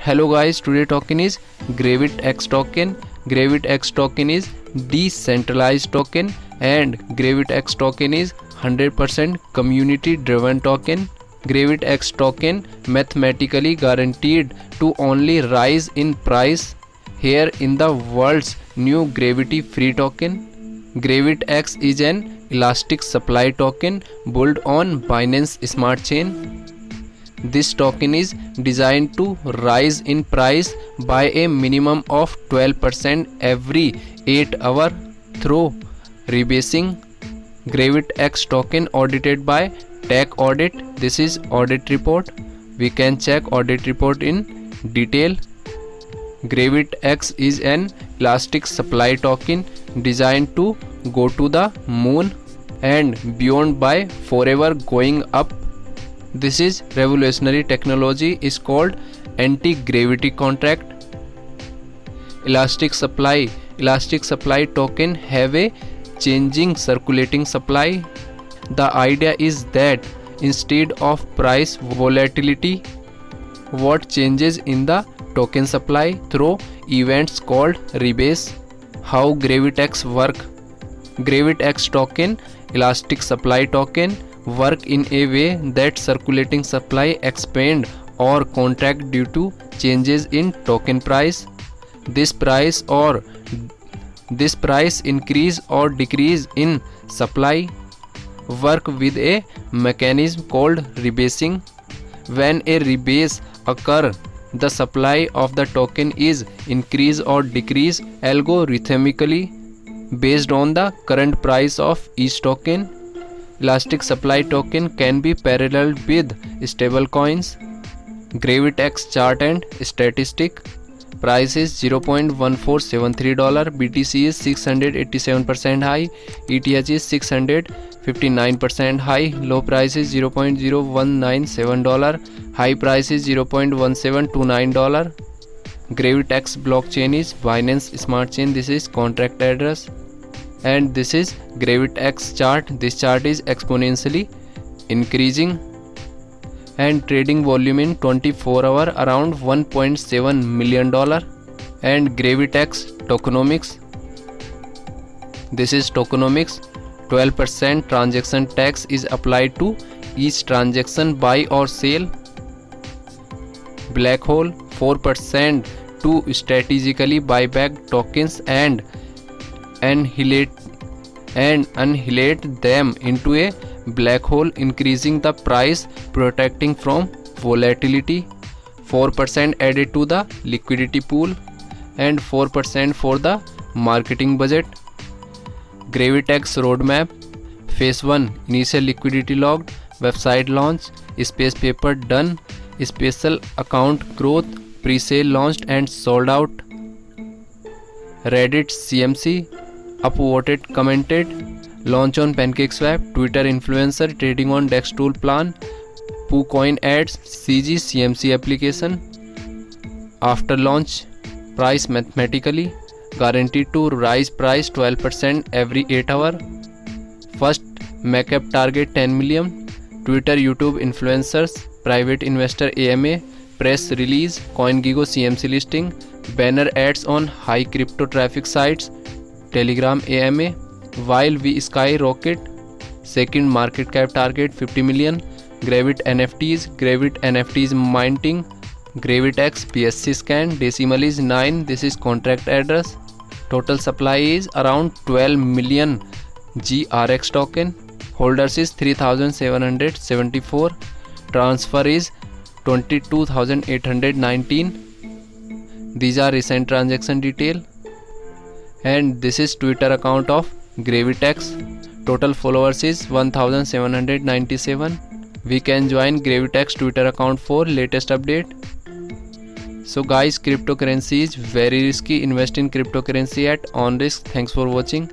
Hello guys, today token is GravitX token. GravitX token is decentralized token and GravitX token is 100% community driven token. GravitX token mathematically guaranteed to only rise in price here in the world's new gravity free token. GravitX is an elastic supply token built on Binance Smart Chain. This token is designed to rise in price by a minimum of 12% every 8 hours through rebasing. GravitX token audited by Tech Audit. This is audit report. We can check audit report in detail. GravitX is an elastic supply token designed to go to the moon and beyond by forever going up. This is revolutionary technology is called anti-gravity contract. Elastic supply token have a changing circulating supply. The idea is that instead of price volatility, what changes in the token supply through events called rebase. How GravitX work? GravitX token, elastic supply token, work in a way that circulating supply expand or contract due to changes in token price. This price increase or decrease in supply work with a mechanism called rebasing. When a rebase occur, the supply of the token is increase or decrease algorithmically based on the current price of each token. Elastic supply token can be paralleled with stable coins. GravitX chart and statistic. Price is $0.1473, BTC is 687% high, ETH is 659% high, low price is $0.0197, high price is $0.1729. GravitX blockchain is Binance Smart Chain. This is contract address. And this is GravitX chart. This chart is exponentially increasing and trading volume in 24 hours around $1.7 million. And GravitX tokenomics. This is tokenomics. 12% transaction tax is applied to each transaction buy or sell. Black hole 4% to strategically buy back tokens and annihilate them into a black hole, increasing the price, protecting from volatility. 4% added to the liquidity pool and 4% for the marketing budget. GravitX roadmap. Phase 1 initial liquidity logged, website launch, space paper done, special account growth, pre-sale launched and sold out. Reddit CMC upvoted commented, launch on PancakeSwap, Twitter influencer trading on DEX tool plan, PooCoin ads, CG CMC application. After launch, price mathematically guaranteed to rise price 12% every 8 hours. First markup target 10 million. Twitter, YouTube influencers, private investor AMA, press release, CoinGecko CMC listing, banner ads on high crypto traffic sites, Telegram AMA, while we skyrocket. Second market cap target 50 million. Gravit NFTs minting. GravitX BSC scan, decimal is 9. This is contract address. Total supply is around 12 million GRX token. Holders is 3774. Transfer is 22,819. These are recent transaction detail. And this is Twitter account of GravitX. Total followers is 1797. We can join GravitX Twitter account for latest update. So guys, cryptocurrency is very risky. Invest in cryptocurrency at on risk. Thanks for watching.